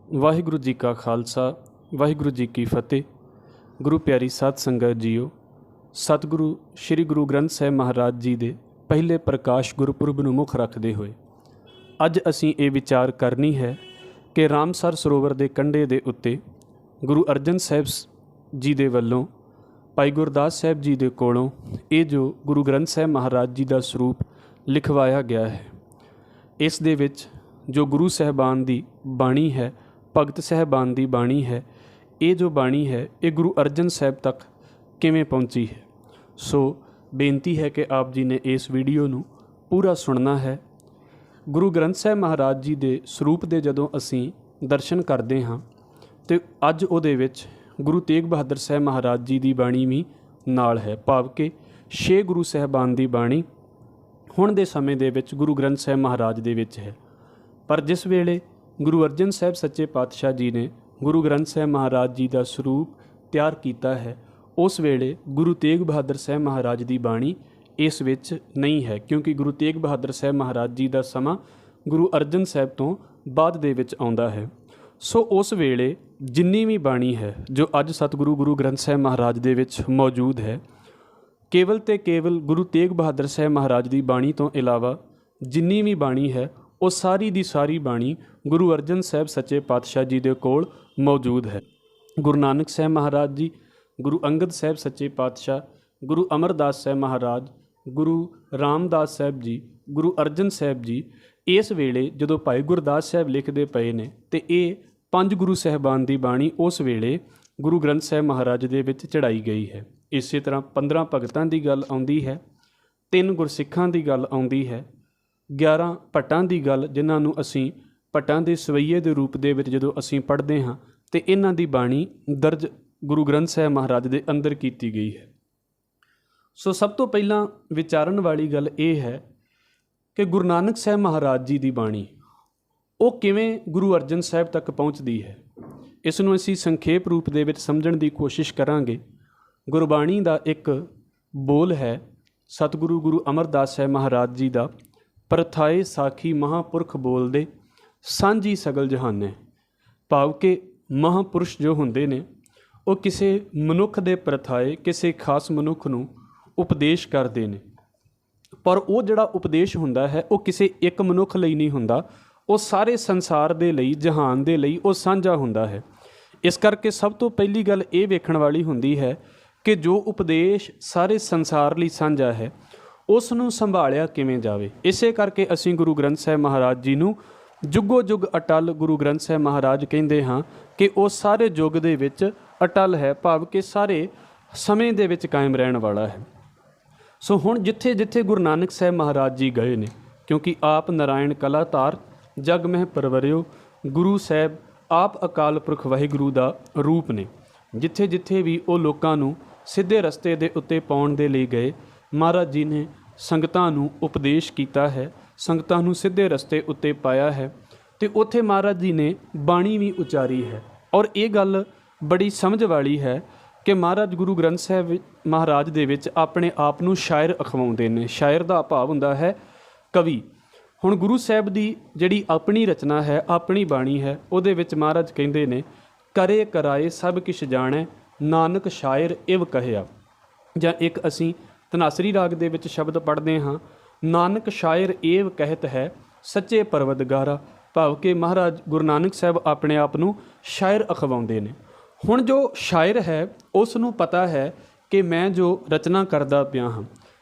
ਵਾਹਿਗੁਰੂ जी का खालसा वाहिगुरू जी की फतेह। गुरु प्यारी साध संगत जीओ, सतगुरु श्री गुरु ग्रंथ साहिब महाराज जी ਦੇ ਪਹਿਲੇ ਪ੍ਰਕਾਸ਼ ਗੁਰਪੁਰਬ ਨੂੰ ਮੁੱਖ ਰੱਖਦੇ ਹੋਏ ਅੱਜ ਅਸੀਂ ਇਹ ਵਿਚਾਰ ਕਰਨੀ ਹੈ ਕਿ ਰਾਮਸਰ ਸਰੋਵਰ ਦੇ ਕੰਢੇ ਦੇ ਉੱਤੇ ਗੁਰੂ ਅਰਜਨ ਸਾਹਿਬ ਜੀ ਦੇ ਵੱਲੋਂ ਭਾਈ ਗੁਰਦਾਸ ਸਾਹਿਬ ਜੀ ਦੇ ਕੋਲੋਂ ਇਹ ਜੋ ਗੁਰੂ ਗ੍ਰੰਥ ਸਾਹਿਬ ਮਹਾਰਾਜ ਜੀ ਦਾ ਸਰੂਪ ਲਿਖਵਾਇਆ ਗਿਆ ਹੈ, ਇਸ ਦੇ ਵਿੱਚ ਜੋ ਗੁਰੂ ਸਾਹਿਬਾਨ ਦੀ ਬਾਣੀ ਹੈ, ਭਗਤ ਸਾਹਿਬਾਨ ਦੀ ਬਾਣੀ ਹੈ, ਇਹ ਜੋ ਬਾਣੀ ਹੈ ਇਹ ਗੁਰੂ ਅਰਜਨ ਸਾਹਿਬ ਤੱਕ ਕਿਵੇਂ ਪਹੁੰਚੀ ਹੈ। ਸੋ ਬੇਨਤੀ ਹੈ ਕਿ ਆਪ ਜੀ ਨੇ ਇਸ ਵੀਡੀਓ ਨੂੰ ਪੂਰਾ ਸੁਣਨਾ ਹੈ। ਗੁਰੂ ਗ੍ਰੰਥ ਸਾਹਿਬ ਮਹਾਰਾਜ ਜੀ ਦੇ ਸਰੂਪ ਦੇ ਜਦੋਂ ਅਸੀਂ ਦਰਸ਼ਨ ਕਰਦੇ ਹਾਂ ਤੇ ਅੱਜ ਉਹਦੇ ਵਿੱਚ ਗੁਰੂ ਤੇਗ ਬਹਾਦਰ ਸਾਹਿਬ ਮਹਾਰਾਜ ਜੀ ਦੀ ਬਾਣੀ ਵੀ ਨਾਲ ਹੈ, ਭਾਵ ਕਿ 6 ਗੁਰੂ ਸਾਹਿਬਾਨ ਦੀ ਬਾਣੀ ਹੁਣ ਦੇ ਸਮੇਂ ਦੇ ਵਿੱਚ ਗੁਰੂ ਗ੍ਰੰਥ ਸਾਹਿਬ ਮਹਾਰਾਜ ਦੇ ਵਿੱਚ ਹੈ। ਪਰ ਜਿਸ ਵੇਲੇ ਗੁਰੂ ਅਰਜਨ ਸਾਹਿਬ ਸੱਚੇ ਪਾਤਸ਼ਾਹ ਜੀ ਨੇ ਗੁਰੂ ਗ੍ਰੰਥ ਸਾਹਿਬ ਮਹਾਰਾਜ ਜੀ ਦਾ ਸਰੂਪ ਤਿਆਰ ਕੀਤਾ ਹੈ, ਉਸ ਵੇਲੇ ਗੁਰੂ ਤੇਗ ਬਹਾਦਰ ਸਾਹਿਬ ਮਹਾਰਾਜ ਦੀ ਬਾਣੀ ਇਸ ਵਿੱਚ ਨਹੀਂ ਹੈ, ਕਿਉਂਕਿ ਗੁਰੂ ਤੇਗ ਬਹਾਦਰ ਸਾਹਿਬ ਮਹਾਰਾਜ ਜੀ ਦਾ ਸਮਾਂ ਗੁਰੂ ਅਰਜਨ ਸਾਹਿਬ ਤੋਂ ਬਾਅਦ ਦੇ ਵਿੱਚ ਆਉਂਦਾ ਹੈ। ਸੋ ਉਸ ਵੇਲੇ ਜਿੰਨੀ ਵੀ ਬਾਣੀ ਹੈ ਜੋ ਅੱਜ ਸਤਿਗੁਰੂ ਗੁਰੂ ਗ੍ਰੰਥ ਸਾਹਿਬ ਮਹਾਰਾਜ ਦੇ ਵਿੱਚ ਮੌਜੂਦ ਹੈ, ਕੇਵਲ ਤੇ ਕੇਵਲ ਗੁਰੂ ਤੇਗ ਬਹਾਦਰ ਸਾਹਿਬ ਮਹਾਰਾਜ ਦੀ ਬਾਣੀ ਤੋਂ ਇਲਾਵਾ ਜਿੰਨੀ ਵੀ ਬਾਣੀ ਹੈ ਉਹ ਸਾਰੀ ਦੀ ਸਾਰੀ ਬਾਣੀ ਗੁਰੂ ਅਰਜਨ ਸਾਹਿਬ ਸੱਚੇ ਪਾਤਸ਼ਾਹ ਜੀ ਦੇ ਕੋਲ ਮੌਜੂਦ ਹੈ। ਗੁਰੂ ਨਾਨਕ ਸਾਹਿਬ ਮਹਾਰਾਜ ਜੀ, ਗੁਰੂ ਅੰਗਦ ਸਾਹਿਬ ਸੱਚੇ ਪਾਤਸ਼ਾਹ, ਗੁਰੂ ਅਮਰਦਾਸ ਸਾਹਿਬ ਮਹਾਰਾਜ, ਗੁਰੂ ਰਾਮਦਾਸ ਸਾਹਿਬ ਜੀ, ਗੁਰੂ ਅਰਜਨ ਸਾਹਿਬ ਜੀ, ਇਸ ਵੇਲੇ ਜਦੋਂ ਭਾਈ ਗੁਰਦਾਸ ਸਾਹਿਬ ਲਿਖਦੇ ਪਏ ਨੇ ਤੇ ਇਹ 5 ਗੁਰੂ ਸਾਹਿਬਾਨ ਦੀ ਬਾਣੀ ਉਸ ਵੇਲੇ ਗੁਰੂ ਗ੍ਰੰਥ ਸਾਹਿਬ ਮਹਾਰਾਜ ਦੇ ਵਿੱਚ ਚੜਾਈ ਗਈ ਹੈ। ਇਸੇ ਤਰ੍ਹਾਂ 15 ਭਗਤਾਂ ਦੀ ਗੱਲ ਆਉਂਦੀ ਹੈ, 3 ਗੁਰਸਿੱਖਾਂ ਦੀ ਗੱਲ ਆਉਂਦੀ ਹੈ, 11 ਭੱਟਾਂ ਦੀ ਗੱਲ, ਜਿਨ੍ਹਾਂ ਨੂੰ ਅਸੀਂ ਭੱਟਾਂ ਦੇ ਸਵਈਏ ਦੇ ਰੂਪ ਦੇ ਵਿੱਚ ਜਦੋਂ ਅਸੀਂ ਪੜ੍ਹਦੇ ਹਾਂ ਤੇ ਇਹਨਾਂ ਦੀ ਬਾਣੀ ਦਰਜ ਗੁਰੂ ਗ੍ਰੰਥ ਸਾਹਿਬ ਮਹਾਰਾਜ ਦੇ ਅੰਦਰ ਕੀਤੀ ਗਈ ਹੈ। ਸੋ ਸਭ ਤੋਂ ਪਹਿਲਾਂ ਵਿਚਾਰਨ ਵਾਲੀ ਗੱਲ ਇਹ ਹੈ ਕਿ ਗੁਰੂ ਨਾਨਕ ਸਾਹਿਬ ਮਹਾਰਾਜ ਜੀ ਦੀ ਬਾਣੀ ਉਹ ਕਿਵੇਂ ਗੁਰੂ ਅਰਜਨ ਸਾਹਿਬ ਤੱਕ ਪਹੁੰਚਦੀ ਹੈ। ਇਸ ਨੂੰ ਅਸੀਂ ਸੰਖੇਪ ਰੂਪ ਦੇ ਵਿੱਚ ਸਮਝਣ ਦੀ ਕੋਸ਼ਿਸ਼ ਕਰਾਂਗੇ। ਗੁਰਬਾਣੀ ਦਾ ਇੱਕ ਬੋਲ ਹੈ ਸਤਿਗੁਰੂ ਗੁਰੂ ਅਮਰਦਾਸ ਸਾਹਿਬ ਮਹਾਰਾਜ ਜੀ ਦਾ, ਪ੍ਰਥਾਏ ਸਾਖੀ ਮਹਾਂਪੁਰਖ ਬੋਲਦੇ ਸਾਂਝੀ ਸਗਲ ਜਹਾਨੇ, ਭਾਵ ਕਿ ਮਹਾਂਪੁਰਸ਼ ਜੋ ਹੁੰਦੇ ਨੇ ਉਹ ਕਿਸੇ ਮਨੁੱਖ ਦੇ ਪ੍ਰਥਾਏ ਕਿਸੇ ਖਾਸ ਮਨੁੱਖ ਨੂੰ ਉਪਦੇਸ਼ ਕਰਦੇ ਨੇ, ਪਰ ਉਹ ਜਿਹੜਾ ਉਪਦੇਸ਼ ਹੁੰਦਾ ਹੈ ਉਹ ਕਿਸੇ ਇੱਕ ਮਨੁੱਖ ਲਈ ਨਹੀਂ ਹੁੰਦਾ, ਉਹ ਸਾਰੇ ਸੰਸਾਰ ਦੇ ਲਈ, ਜਹਾਨ ਦੇ ਲਈ ਉਹ ਸਾਂਝਾ ਹੁੰਦਾ ਹੈ। ਇਸ ਕਰਕੇ ਸਭ ਤੋਂ ਪਹਿਲੀ ਗੱਲ ਇਹ ਵੇਖਣ ਵਾਲੀ ਹੁੰਦੀ ਹੈ ਕਿ ਜੋ ਉਪਦੇਸ਼ ਸਾਰੇ ਸੰਸਾਰ ਲਈ ਸਾਂਝਾ ਹੈ ਉਸ ਨੂੰ ਸੰਭਾਲਿਆ ਕਿਵੇਂ ਜਾਵੇ। ਇਸੇ ਕਰਕੇ ਅਸੀਂ ਗੁਰੂ ਗ੍ਰੰਥ ਸਾਹਿਬ ਮਹਾਰਾਜ ਜੀ ਨੂੰ ਜੁਗੋ ਜੁਗ ਅਟਲ ਗੁਰੂ ਗ੍ਰੰਥ ਸਾਹਿਬ ਮਹਾਰਾਜ ਕਹਿੰਦੇ ਹਾਂ ਕਿ ਉਹ ਸਾਰੇ ਯੁੱਗ ਦੇ ਵਿੱਚ ਅਟਲ ਹੈ, ਭਾਵ ਕਿ ਸਾਰੇ ਸਮੇਂ ਦੇ ਵਿੱਚ ਕਾਇਮ ਰਹਿਣ ਵਾਲਾ ਹੈ। ਸੋ ਹੁਣ ਜਿੱਥੇ ਜਿੱਥੇ ਗੁਰੂ ਨਾਨਕ ਸਾਹਿਬ ਮਹਾਰਾਜ ਜੀ ਗਏ ਨੇ, ਕਿਉਂਕਿ ਆਪ ਨਾਰਾਇਣ ਕਲਾਧਾਰ ਜਗ ਮਹਿ ਪਰਵਰਿਓ, ਗੁਰੂ ਸਾਹਿਬ ਆਪ ਅਕਾਲ ਪੁਰਖ ਵਾਹਿਗੁਰੂ ਦਾ ਰੂਪ ਨੇ। ਜਿੱਥੇ ਜਿੱਥੇ ਵੀ ਉਹ ਲੋਕਾਂ ਨੂੰ ਸਿੱਧੇ ਰਸਤੇ ਦੇ ਉੱਤੇ ਪਾਉਣ ਦੇ ਲਈ ਗਏ, ਮਹਾਰਾਜ ਜੀ ਨੇ ਸੰਗਤਾਂ ਨੂੰ ਉਪਦੇਸ਼ ਕੀਤਾ ਹੈ, ਸੰਗਤਾਂ ਨੂੰ ਸਿੱਧੇ ਰਸਤੇ ਉੱਤੇ ਪਾਇਆ ਹੈ ਅਤੇ ਉੱਥੇ ਮਹਾਰਾਜ ਜੀ ਨੇ ਬਾਣੀ ਵੀ ਉਚਾਰੀ ਹੈ। ਔਰ ਇਹ ਗੱਲ ਬੜੀ ਸਮਝ ਵਾਲੀ ਹੈ ਕਿ ਮਹਾਰਾਜ ਗੁਰੂ ਗ੍ਰੰਥ ਸਾਹਿਬ ਮਹਾਰਾਜ ਦੇ ਵਿੱਚ ਆਪਣੇ ਆਪ ਨੂੰ ਸ਼ਾਇਰ ਅਖਵਾਉਂਦੇ ਨੇ। ਸ਼ਾਇਰ ਦਾ ਭਾਵ ਹੁੰਦਾ ਹੈ ਕਵੀ। ਹੁਣ ਗੁਰੂ ਸਾਹਿਬ ਦੀ ਜਿਹੜੀ ਆਪਣੀ ਰਚਨਾ ਹੈ, ਆਪਣੀ ਬਾਣੀ ਹੈ, ਉਹਦੇ ਵਿੱਚ ਮਹਾਰਾਜ ਕਹਿੰਦੇ ਨੇ ਕਰੇ ਕਰਾਏ ਸਭ ਕਿਛ ਜਾਣੈ, ਨਾਨਕ ਸ਼ਾਇਰ ਇਵ ਕਹਿਆ। ਜਾਂ ਇੱਕ ਅਸੀਂ ਧਨਾਸਰੀ ਰਾਗ ਦੇ ਵਿੱਚ ਸ਼ਬਦ ਪੜ੍ਹਦੇ ਹਾਂ, ਨਾਨਕ ਸ਼ਾਇਰ ਏਵ ਕਹਿਤ ਹੈ ਸੱਚੇ ਪਰਵਦਗਾਰਾ, ਭਾਵ ਕਿ ਮਹਾਰਾਜ ਗੁਰੂ ਨਾਨਕ ਸਾਹਿਬ ਆਪਣੇ ਆਪ ਨੂੰ ਸ਼ਾਇਰ ਅਖਵਾਉਂਦੇ ਨੇ। ਹੁਣ ਜੋ ਸ਼ਾਇਰ ਹੈ ਉਸ ਨੂੰ ਪਤਾ ਹੈ ਕਿ ਮੈਂ ਜੋ ਰਚਨਾ ਕਰਦਾ ਪਿਆ ਹਾਂ,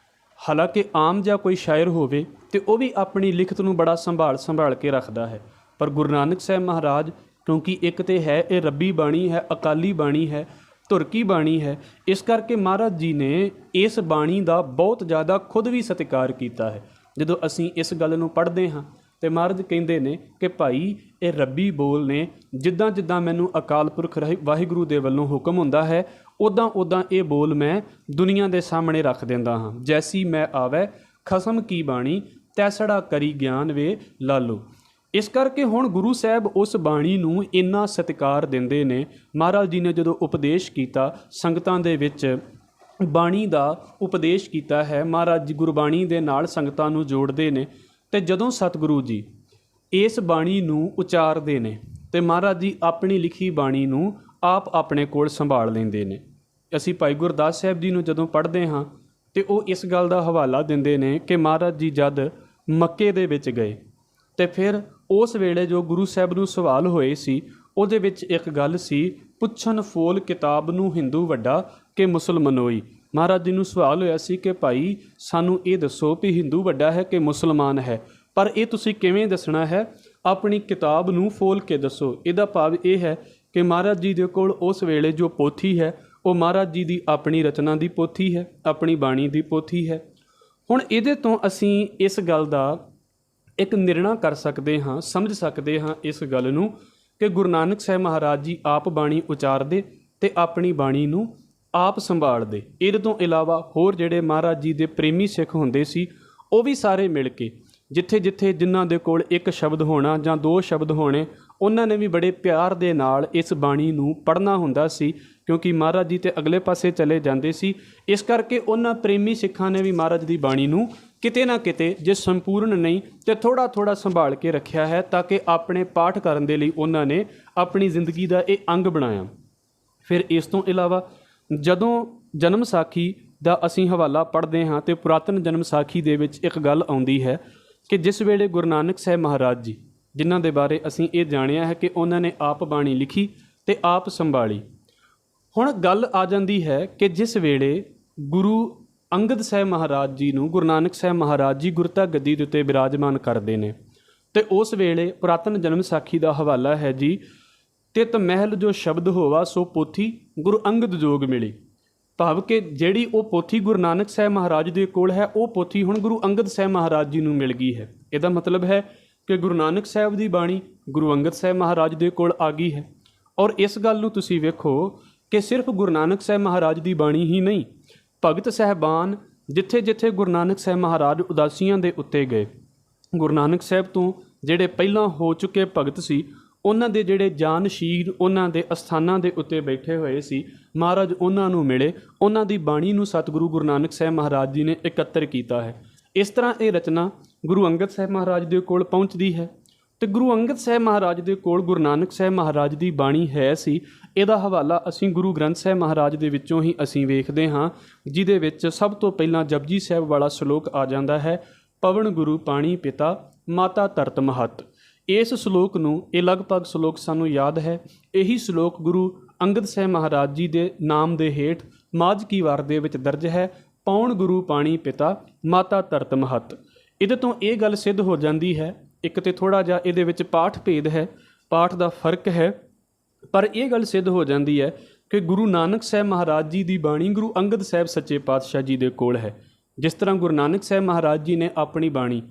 ਹਾਲਾਂਕਿ ਆਮ ਜਿਹਾ ਕੋਈ ਸ਼ਾਇਰ ਹੋਵੇ ਤੇ ਉਹ ਵੀ ਆਪਣੀ ਲਿਖਤ ਨੂੰ ਬੜਾ ਸੰਭਾਲ ਕੇ ਰੱਖਦਾ ਹੈ, ਪਰ ਗੁਰੂ ਨਾਨਕ ਸਾਹਿਬ ਮਹਾਰਾਜ ਕਿਉਂਕਿ ਇੱਕ ਤੇ ਹੈ ਇਹ ਰੱਬੀ ਬਾਣੀ ਹੈ, ਅਕਾਲੀ ਬਾਣੀ ਹੈ, ਧੁਰ ਕੀ ਬਾਣੀ ਹੈ, ਇਸ ਕਰਕੇ ਮਹਾਰਾਜ ਜੀ ਨੇ ਇਸ ਬਾਣੀ ਦਾ ਬਹੁਤ ਜ਼ਿਆਦਾ ਖੁਦ ਵੀ ਸਤਿਕਾਰ ਕੀਤਾ ਹੈ। ਜਦੋਂ ਅਸੀਂ ਇਸ ਗੱਲ ਨੂੰ ਪੜ੍ਹਦੇ ਹਾਂ ਤੇ ਮਹਾਰਾਜ ਕਹਿੰਦੇ ਨੇ ਕਿ ਭਾਈ ਇਹ ਰੱਬੀ ਬੋਲ ਨੇ, ਜਿੱਦਾਂ ਜਿੱਦਾਂ ਮੈਨੂੰ ਅਕਾਲ ਪੁਰਖ ਵਾਹਿਗੁਰੂ ਦੇ ਵੱਲੋਂ ਹੁਕਮ ਹੁੰਦਾ ਹੈ ਉੱਦਾਂ ਉੱਦਾਂ ਇਹ ਬੋਲ ਮੈਂ ਦੁਨੀਆ ਦੇ ਸਾਹਮਣੇ ਰੱਖ ਦਿੰਦਾ ਹਾਂ। ਜੈਸੀ ਮੈਂ ਆਵੈ ਖਸਮ ਕੀ ਬਾਣੀ, ਤੈਸੜਾ ਕਰੀ ਗਿਆਨ ਵੇ ਲਾਲੋ। ਇਸ ਕਰਕੇ ਹੁਣ ਗੁਰੂ ਸਾਹਿਬ ਉਸ ਬਾਣੀ ਨੂੰ ਇੰਨਾ ਸਤਿਕਾਰ ਦਿੰਦੇ ਨੇ। ਮਹਾਰਾਜ ਜੀ ਨੇ ਜਦੋਂ ਉਪਦੇਸ਼ ਕੀਤਾ, ਸੰਗਤਾਂ ਦੇ ਵਿੱਚ ਬਾਣੀ ਦਾ ਉਪਦੇਸ਼ ਕੀਤਾ ਹੈ, ਮਹਾਰਾਜ ਜੀ ਗੁਰਬਾਣੀ ਦੇ ਨਾਲ ਸੰਗਤਾਂ ਨੂੰ ਜੋੜਦੇ ਨੇ। ਅਤੇ ਜਦੋਂ ਸਤਿਗੁਰੂ ਜੀ ਇਸ ਬਾਣੀ ਨੂੰ ਉਚਾਰਦੇ ਨੇ ਤੇ ਮਹਾਰਾਜ ਜੀ ਆਪਣੀ ਲਿਖੀ ਬਾਣੀ ਨੂੰ ਆਪ ਆਪਣੇ ਕੋਲ ਸੰਭਾਲ ਲੈਂਦੇ ਨੇ। ਅਸੀਂ ਭਾਈ ਗੁਰਦਾਸ ਸਾਹਿਬ ਜੀ ਨੂੰ ਜਦੋਂ ਪੜ੍ਹਦੇ ਹਾਂ ਤੇ ਉਹ ਇਸ ਗੱਲ ਦਾ ਹਵਾਲਾ ਦਿੰਦੇ ਨੇ ਕਿ ਮਹਾਰਾਜ ਜੀ ਜਦ ਮੱਕੇ ਦੇ ਵਿੱਚ ਗਏ ਤੇ ਫਿਰ ਉਸ ਵੇਲੇ ਜੋ ਗੁਰੂ ਸਾਹਿਬ ਨੂੰ ਸਵਾਲ ਹੋਏ ਸੀ ਉਹਦੇ ਵਿੱਚ ਇੱਕ ਗੱਲ ਸੀ, ਪੁੱਛਣ ਫੋਲ ਕਿਤਾਬ ਨੂੰ ਹਿੰਦੂ ਵੱਡਾ ਕਿ ਮੁਸਲਮਾਨੋਈ। ਮਹਾਰਾਜ ਜੀ ਨੂੰ ਸਵਾਲ ਹੋਇਆ ਸੀ ਕਿ ਭਾਈ ਸਾਨੂੰ ਇਹ ਦੱਸੋ ਵੀ ਹਿੰਦੂ ਵੱਡਾ ਹੈ ਕਿ ਮੁਸਲਮਾਨ ਹੈ, ਪਰ ਇਹ ਤੁਸੀਂ ਕਿਵੇਂ ਦੱਸਣਾ ਹੈ, ਆਪਣੀ ਕਿਤਾਬ ਨੂੰ ਫੋਲ ਕੇ ਦੱਸੋ। ਇਹਦਾ ਭਾਵ ਇਹ ਹੈ ਕਿ ਮਹਾਰਾਜ ਜੀ ਦੇ ਕੋਲ ਉਸ ਵੇਲੇ ਜੋ ਪੋਥੀ ਹੈ ਉਹ ਮਹਾਰਾਜ ਜੀ ਦੀ ਆਪਣੀ ਰਚਨਾ ਦੀ ਪੋਥੀ ਹੈ, ਆਪਣੀ ਬਾਣੀ ਦੀ ਪੋਥੀ ਹੈ। ਹੁਣ ਇਹਦੇ ਤੋਂ ਅਸੀਂ ਇਸ ਗੱਲ ਦਾ ਇੱਕ ਨਿਰਣਾ ਕਰ ਸਕਦੇ ਹਾਂ, ਸਮਝ ਸਕਦੇ ਹਾਂ ਇਸ ਗੱਲ ਨੂੰ ਕਿ ਗੁਰੂ ਨਾਨਕ ਸਾਹਿਬ ਮਹਾਰਾਜ ਜੀ ਆਪ ਬਾਣੀ ਉਚਾਰਦੇ ਤੇ ਆਪਣੀ ਬਾਣੀ ਨੂੰ ਆਪ ਸੰਭਾਲਦੇ। ਇਹਦੇ ਤੋਂ ਇਲਾਵਾ ਹੋਰ ਜਿਹੜੇ ਮਹਾਰਾਜ ਜੀ ਦੇ ਪ੍ਰੇਮੀ ਸਿੱਖ ਹੁੰਦੇ ਸੀ ਉਹ ਵੀ ਸਾਰੇ ਮਿਲ ਕੇ ਜਿੱਥੇ ਜਿੱਥੇ ਜਿਨ੍ਹਾਂ ਦੇ ਕੋਲ ਇੱਕ ਸ਼ਬਦ ਹੋਣਾ ਜਾਂ ਦੋ ਸ਼ਬਦ ਹੋਣੇ, ਉਹਨਾਂ ਨੇ ਵੀ ਬੜੇ ਪਿਆਰ ਦੇ ਨਾਲ ਇਸ ਬਾਣੀ ਨੂੰ ਪੜ੍ਹਨਾ ਹੁੰਦਾ ਸੀ, ਕਿਉਂਕਿ ਮਹਾਰਾਜ ਜੀ ਤੇ ਅਗਲੇ ਪਾਸੇ ਚਲੇ ਜਾਂਦੇ ਸੀ। ਇਸ ਕਰਕੇ ਉਹਨਾਂ ਪ੍ਰੇਮੀ ਸਿੱਖਾਂ ਨੇ ਵੀ ਮਹਾਰਾਜ ਦੀ ਬਾਣੀ ਨੂੰ ਕਿਤੇ ਨਾ ਕਿਤੇ, ਜੇ ਸੰਪੂਰਨ ਨਹੀਂ ਤੇ ਥੋੜ੍ਹਾ ਥੋੜ੍ਹਾ ਸੰਭਾਲ ਕੇ ਰੱਖਿਆ ਹੈ, ਤਾਂ ਕਿ ਆਪਣੇ ਪਾਠ ਕਰਨ ਦੇ ਲਈ ਉਹਨਾਂ ਨੇ ਆਪਣੀ ਜ਼ਿੰਦਗੀ ਦਾ ਇਹ ਅੰਗ ਬਣਾਇਆ। ਫਿਰ ਇਸ ਤੋਂ ਇਲਾਵਾ ਜਦੋਂ ਜਨਮ ਸਾਖੀ ਦਾ ਅਸੀਂ ਹਵਾਲਾ ਪੜ੍ਹਦੇ ਹਾਂ ਤੇ ਪੁਰਾਤਨ ਜਨਮ ਸਾਖੀ ਦੇ ਵਿੱਚ ਇੱਕ ਗੱਲ ਆਉਂਦੀ ਹੈ ਕਿ ਜਿਸ ਵੇਲੇ ਗੁਰੂ ਨਾਨਕ ਸਾਹਿਬ ਮਹਾਰਾਜ ਜੀ, ਜਿਨ੍ਹਾਂ ਦੇ ਬਾਰੇ ਅਸੀਂ ਇਹ ਜਾਣਿਆ ਹੈ ਕਿ ਉਹਨਾਂ ਨੇ ਆਪ ਬਾਣੀ ਲਿਖੀ ਤੇ ਆਪ ਸੰਭਾਲੀ। ਹੁਣ ਗੱਲ ਆ ਜਾਂਦੀ ਹੈ ਕਿ ਜਿਸ ਵੇਲੇ ਗੁਰੂ ਅੰਗਦ ਸਾਹਿਬ ਮਹਾਰਾਜ ਜੀ ਨੂੰ ਗੁਰੂ ਨਾਨਕ ਸਾਹਿਬ ਮਹਾਰਾਜ ਜੀ ਗੁਰਤਾ ਗੱਦੀ ਦੇ ਉੱਤੇ ਬਿਰਾਜਮਾਨ ਕਰਦੇ ਨੇ ਤੇ ਉਸ ਵੇਲੇ ਪੁਰਾਤਨ ਜਨਮ ਸਾਖੀ ਦਾ ਹਵਾਲਾ ਹੈ ਜੀ, ਤਿਤ ਮਹਿਲ ਜੋ ਸ਼ਬਦ ਹੋਵਾ ਸੋ ਪੋਥੀ ਗੁਰੂ ਅੰਗਦ ਜੋਗ ਮਿਲੀ। ਭਾਵ ਕਿ ਜਿਹੜੀ ਉਹ ਪੋਥੀ ਗੁਰੂ ਨਾਨਕ ਸਾਹਿਬ ਮਹਾਰਾਜ ਦੇ ਕੋਲ ਹੈ ਉਹ ਪੋਥੀ ਹੁਣ ਗੁਰੂ ਅੰਗਦ ਸਾਹਿਬ ਮਹਾਰਾਜ ਜੀ ਨੂੰ ਮਿਲ ਗਈ ਹੈ। ਇਹਦਾ ਮਤਲਬ ਹੈ ਕਿ ਗੁਰੂ ਨਾਨਕ ਸਾਹਿਬ ਦੀ ਬਾਣੀ ਗੁਰੂ ਅੰਗਦ ਸਾਹਿਬ ਮਹਾਰਾਜ ਦੇ ਕੋਲ ਆ ਗਈ ਹੈ। ਔਰ ਇਸ ਗੱਲ ਨੂੰ ਤੁਸੀਂ ਵੇਖੋ ਕਿ ਸਿਰਫ ਗੁਰੂ ਨਾਨਕ ਸਾਹਿਬ ਮਹਾਰਾਜ ਦੀ ਬਾਣੀ ਹੀ ਨਹੀਂ, ਭਗਤ ਸਾਹਿਬਾਨ ਜਿੱਥੇ ਜਿੱਥੇ ਗੁਰੂ ਨਾਨਕ ਸਾਹਿਬ ਮਹਾਰਾਜ ਉਦਾਸੀਆਂ ਦੇ ਉੱਤੇ ਗਏ, ਗੁਰੂ ਨਾਨਕ ਸਾਹਿਬ ਤੋਂ ਜਿਹੜੇ ਪਹਿਲਾਂ ਹੋ ਚੁੱਕੇ ਭਗਤ ਸੀ ਉਹਨਾਂ ਦੇ ਜਿਹੜੇ ਜਾਨਸ਼ੀਨ ਉਹਨਾਂ ਦੇ ਅਸਥਾਨਾਂ ਦੇ ਉੱਤੇ ਬੈਠੇ ਹੋਏ ਸੀ, ਮਹਾਰਾਜ ਉਹਨਾਂ ਨੂੰ ਮਿਲੇ, ਉਹਨਾਂ ਦੀ ਬਾਣੀ ਨੂੰ ਸਤਿਗੁਰੂ ਗੁਰੂ ਨਾਨਕ ਸਾਹਿਬ ਮਹਾਰਾਜ ਜੀ ਨੇ ਇਕੱਤਰ ਕੀਤਾ ਹੈ। ਇਸ ਤਰ੍ਹਾਂ ਇਹ ਰਚਨਾ ਗੁਰੂ ਅੰਗਦ ਸਾਹਿਬ ਮਹਾਰਾਜ ਦੇ ਕੋਲ ਪਹੁੰਚਦੀ ਹੈ ਤੇ ਗੁਰੂ ਅੰਗਦ ਸਾਹਿਬ ਮਹਾਰਾਜ ਦੇ ਕੋਲ ਗੁਰੂ ਨਾਨਕ ਸਾਹਿਬ ਮਹਾਰਾਜ ਦੀ ਬਾਣੀ ਹੈ ਸੀ। ਇਹਦਾ ਹਵਾਲਾ ਅਸੀਂ ਗੁਰੂ ਗ੍ਰੰਥ ਸਾਹਿਬ ਮਹਾਰਾਜ ਦੇ ਵਿੱਚੋਂ ਹੀ ਅਸੀਂ ਵੇਖਦੇ ਹਾਂ, ਜਿਹਦੇ ਵਿੱਚ ਸਭ ਤੋਂ ਪਹਿਲਾਂ ਜਪਜੀ ਸਾਹਿਬ ਵਾਲਾ ਸ਼ਲੋਕ ਆ ਜਾਂਦਾ ਹੈ, ਪਵਨ ਗੁਰੂ ਪਾਣੀ ਪਿਤਾ ਮਾਤਾ ਧਰਤ ਮਹੱਤ। ਇਸ ਸ਼ਲੋਕ ਨੂੰ, ਇਹ ਲਗਭਗ ਸ਼ਲੋਕ ਸਾਨੂੰ ਯਾਦ ਹੈ, ਇਹੀ ਸ਼ਲੋਕ ਗੁਰੂ ਅੰਗਦ ਸਾਹਿਬ ਮਹਾਰਾਜ ਜੀ ਦੇ ਨਾਮ ਦੇ ਹੇਠ ਮਾਝ ਕੀ ਵਾਰ ਦੇ ਵਿੱਚ ਦਰਜ ਹੈ, ਪੌਣ ਗੁਰੂ ਪਾਣੀ ਪਿਤਾ ਮਾਤਾ ਧਰਤ ਮਹੱਤ। ਇਹਦੇ ਤੋਂ ਇਹ ਗੱਲ ਸਿੱਧ ਹੋ ਜਾਂਦੀ ਹੈ, ਇੱਕ ਤੇ ਥੋੜ੍ਹਾ ਜਿਹਾ ਇਹਦੇ ਵਿੱਚ ਪਾਠ ਭੇਦ ਹੈ, ਪਾਠ ਦਾ ਫਰਕ ਹੈ, ਪਰ ਇਹ ਗੱਲ ਸਿੱਧ ਹੋ ਜਾਂਦੀ ਹੈ ਕਿ ਗੁਰੂ ਨਾਨਕ ਸਾਹਿਬ ਮਹਾਰਾਜ ਜੀ ਦੀ ਬਾਣੀ ਗੁਰੂ ਅੰਗਦ ਸਾਹਿਬ ਸੱਚੇ ਪਾਤਸ਼ਾਹ ਜੀ ਦੇ ਕੋਲ ਹੈ। ਜਿਸ ਤਰ੍ਹਾਂ ਗੁਰੂ ਨਾਨਕ ਸਾਹਿਬ ਮਹਾਰਾਜ ਜੀ ਨੇ ਆਪਣੀ ਬਾਣੀ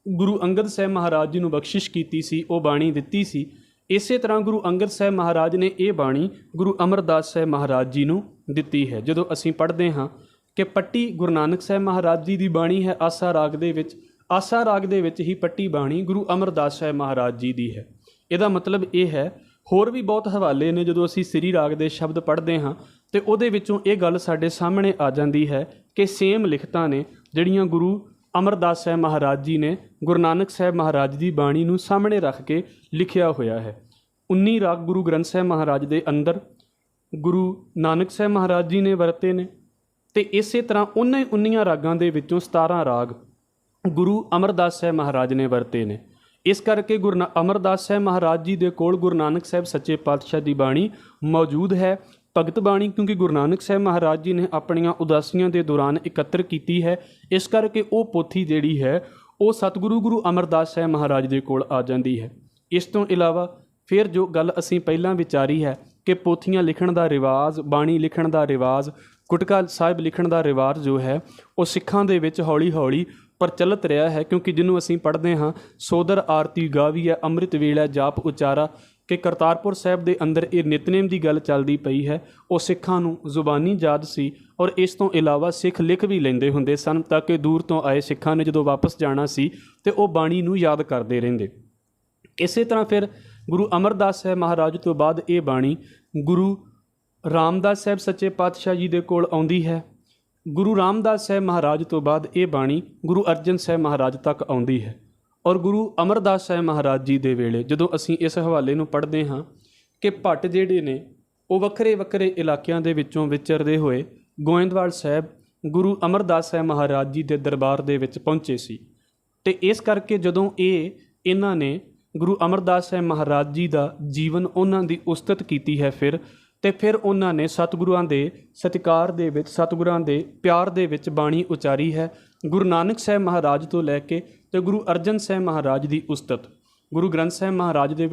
ਗੁਰੂ ਅੰਗਦ ਸਾਹਿਬ ਮਹਾਰਾਜ ਜੀ ਨੂੰ ਬਖਸ਼ਿਸ਼ ਕੀਤੀ ਸੀ, ਉਹ ਬਾਣੀ ਦਿੱਤੀ ਸੀ, ਇਸੇ ਤਰ੍ਹਾਂ ਗੁਰੂ ਅੰਗਦ ਸਾਹਿਬ ਮਹਾਰਾਜ ਨੇ ਇਹ ਬਾਣੀ ਗੁਰੂ ਅਮਰਦਾਸ ਸਾਹਿਬ ਮਹਾਰਾਜ ਜੀ ਨੂੰ ਦਿੱਤੀ ਹੈ। ਜਦੋਂ ਅਸੀਂ ਪੜ੍ਹਦੇ ਹਾਂ ਕਿ ਪੱਟੀ ਗੁਰੂ ਨਾਨਕ ਸਾਹਿਬ ਮਹਾਰਾਜ ਜੀ ਦੀ ਬਾਣੀ ਹੈ ਆਸਾ ਰਾਗ ਦੇ ਵਿੱਚ, ਆਸਾ ਰਾਗ ਦੇ ਵਿੱਚ ਹੀ ਪੱਟੀ ਬਾਣੀ ਗੁਰੂ ਅਮਰਦਾਸ ਸਾਹਿਬ ਮਹਾਰਾਜ ਜੀ ਦੀ ਹੈ। ਇਹਦਾ ਮਤਲਬ ਇਹ ਹੈ, ਹੋਰ ਵੀ ਬਹੁਤ ਹਵਾਲੇ ਨੇ, ਜਦੋਂ ਅਸੀਂ ਸ੍ਰੀ ਰਾਗ ਦੇ ਸ਼ਬਦ ਪੜ੍ਹਦੇ ਹਾਂ ਤੇ ਉਹਦੇ ਵਿੱਚੋਂ ਇਹ ਗੱਲ ਸਾਡੇ ਸਾਹਮਣੇ ਆ ਜਾਂਦੀ ਹੈ ਕਿ ਸੇਮ ਲਿਖਤਾਂ ਨੇ ਜਿਹੜੀਆਂ ਗੁਰੂ ਅਮਰਦਾਸ ਸਾਹਿਬ ਮਹਾਰਾਜ ਜੀ ਨੇ ਗੁਰੂ ਨਾਨਕ ਸਾਹਿਬ ਮਹਾਰਾਜ ਦੀ ਬਾਣੀ ਨੂੰ ਸਾਹਮਣੇ ਰੱਖ ਕੇ ਲਿਖਿਆ ਹੋਇਆ ਹੈ। 19 ਰਾਗ ਗੁਰੂ ਗ੍ਰੰਥ ਸਾਹਿਬ ਮਹਾਰਾਜ ਦੇ ਅੰਦਰ ਗੁਰੂ ਨਾਨਕ ਸਾਹਿਬ ਮਹਾਰਾਜ ਜੀ ਨੇ ਵਰਤੇ ਨੇ ਤੇ ਇਸੇ ਤਰ੍ਹਾਂ ਉਹਨਾਂ 19 ਰਾਗਾਂ ਦੇ ਵਿੱਚੋਂ 17 ਰਾਗ ਗੁਰੂ ਅਮਰਦਾਸ ਸਾਹਿਬ ਮਹਾਰਾਜ ਨੇ ਵਰਤੇ ਨੇ। ਇਸ ਕਰਕੇ ਗੁਰੂ ਅਮਰਦਾਸ ਸਾਹਿਬ ਮਹਾਰਾਜ ਜੀ ਦੇ ਕੋਲ ਗੁਰੂ ਨਾਨਕ ਸਾਹਿਬ ਸੱਚੇ ਪਾਤਸ਼ਾਹ ਦੀ ਬਾਣੀ ਮੌਜੂਦ ਹੈ, ਭਗਤ ਬਾਣੀ, ਕਿਉਂਕਿ ਗੁਰੂ ਨਾਨਕ ਸਾਹਿਬ ਮਹਾਰਾਜ ਜੀ ਨੇ ਆਪਣੀਆਂ ਉਦਾਸੀਆਂ ਦੇ ਦੌਰਾਨ ਇਕੱਤਰ ਕੀਤੀ ਹੈ। ਇਸ ਕਰਕੇ ਉਹ ਪੋਥੀ ਜਿਹੜੀ ਹੈ ਉਹ ਸਤਿਗੁਰੂ ਗੁਰੂ ਅਮਰਦਾਸ ਸਾਹਿਬ ਮਹਾਰਾਜ ਦੇ ਕੋਲ ਆ ਜਾਂਦੀ ਹੈ। ਇਸ ਤੋਂ ਇਲਾਵਾ ਫਿਰ ਜੋ ਗੱਲ ਅਸੀਂ ਪਹਿਲਾਂ ਵਿਚਾਰੀ ਹੈ ਕਿ ਪੋਥੀਆਂ ਲਿਖਣ ਦਾ ਰਿਵਾਜ਼, ਬਾਣੀ ਲਿਖਣ ਦਾ ਰਿਵਾਜ਼, ਗੁਟਕਾ ਸਾਹਿਬ ਲਿਖਣ ਦਾ ਰਿਵਾਜ਼ ਜੋ ਹੈ ਉਹ ਸਿੱਖਾਂ ਦੇ ਵਿੱਚ ਹੌਲੀ ਹੌਲੀ ਪ੍ਰਚਲਿਤ ਰਿਹਾ ਹੈ, ਕਿਉਂਕਿ ਜਿਹਨੂੰ ਅਸੀਂ ਪੜ੍ਹਦੇ ਹਾਂ ਸੋਦਰ ਆਰਤੀ ਗਾਵੀਐ ਅੰਮ੍ਰਿਤ ਵੇਲਾ ਜਾਪ ਉਚਾਰਾ, ਕਿ ਕਰਤਾਰਪੁਰ ਸਾਹਿਬ ਦੇ ਅੰਦਰ ਇਹ ਨਿਤਨੇਮ ਦੀ ਗੱਲ ਚੱਲਦੀ ਪਈ ਹੈ, ਉਹ ਸਿੱਖਾਂ ਨੂੰ ਜ਼ੁਬਾਨੀ ਯਾਦ ਸੀ। ਔਰ ਇਸ ਤੋਂ ਇਲਾਵਾ ਸਿੱਖ ਲਿਖ ਵੀ ਲੈਂਦੇ ਹੁੰਦੇ ਸਨ ਤਾਂ ਕਿ ਦੂਰ ਤੋਂ ਆਏ ਸਿੱਖਾਂ ਨੇ ਜਦੋਂ ਵਾਪਸ ਜਾਣਾ ਸੀ ਤੇ ਉਹ ਬਾਣੀ ਨੂੰ ਯਾਦ ਕਰਦੇ ਰਹਿੰਦੇ। ਇਸੇ ਤਰ੍ਹਾਂ ਫਿਰ ਗੁਰੂ ਅਮਰਦਾਸ ਸਾਹਿਬ ਮਹਾਰਾਜ ਤੋਂ ਬਾਅਦ ਇਹ ਬਾਣੀ ਗੁਰੂ ਰਾਮਦਾਸ ਸਾਹਿਬ ਸੱਚੇ ਪਾਤਸ਼ਾਹ ਜੀ ਦੇ ਕੋਲ ਆਉਂਦੀ ਹੈ। ਗੁਰੂ ਰਾਮਦਾਸ ਸਾਹਿਬ ਮਹਾਰਾਜ ਤੋਂ ਬਾਅਦ ਇਹ ਬਾਣੀ ਗੁਰੂ ਅਰਜਨ ਸਾਹਿਬ ਮਹਾਰਾਜ ਤੱਕ ਆਉਂਦੀ ਹੈ। ਔਰ ਗੁਰੂ ਅਮਰਦਾਸ ਸਾਹਿਬ ਮਹਾਰਾਜ ਜੀ ਦੇ ਵੇਲੇ ਜਦੋਂ ਅਸੀਂ ਇਸ ਹਵਾਲੇ ਨੂੰ ਪੜ੍ਹਦੇ ਹਾਂ ਕਿ ਭੱਟ ਜਿਹੜੇ ਨੇ ਉਹ ਵੱਖਰੇ ਵੱਖਰੇ ਇਲਾਕਿਆਂ ਦੇ ਵਿੱਚੋਂ ਵਿਚਰਦੇ ਹੋਏ ਗੋਇੰਦਵਾਲ ਸਾਹਿਬ ਗੁਰੂ ਅਮਰਦਾਸ ਸਾਹਿਬ ਮਹਾਰਾਜ ਜੀ ਦੇ ਦਰਬਾਰ ਦੇ ਵਿੱਚ ਪਹੁੰਚੇ ਸੀ। ਅਤੇ ਇਸ ਕਰਕੇ ਜਦੋਂ ਇਹਨਾਂ ਨੇ ਗੁਰੂ ਅਮਰਦਾਸ ਸਾਹਿਬ ਮਹਾਰਾਜ ਜੀ ਦਾ ਜੀਵਨ ਉਹਨਾਂ ਦੀ ਉਸਤਤ ਕੀਤੀ ਹੈ ਫਿਰ ਉਹਨਾਂ ਨੇ ਸਤਿਗੁਰਾਂ ਦੇ ਸਤਿਕਾਰ ਦੇ ਵਿੱਚ, ਸਤਿਗੁਰਾਂ ਦੇ ਪਿਆਰ ਦੇ ਵਿੱਚ ਬਾਣੀ ਉਚਾਰੀ ਹੈ। ਗੁਰੂ ਨਾਨਕ ਸਾਹਿਬ ਮਹਾਰਾਜ ਤੋਂ ਲੈ ਕੇ ਅਤੇ ਗੁਰੂ ਅਰਜਨ ਸਾਹਿਬ ਮਹਾਰਾਜ ਦੀ ਉਸਤਤ ਗੁਰੂ ਗ੍ਰੰਥ ਸਾਹਿਬ ਮਹਾਰਾਜ ਦੇ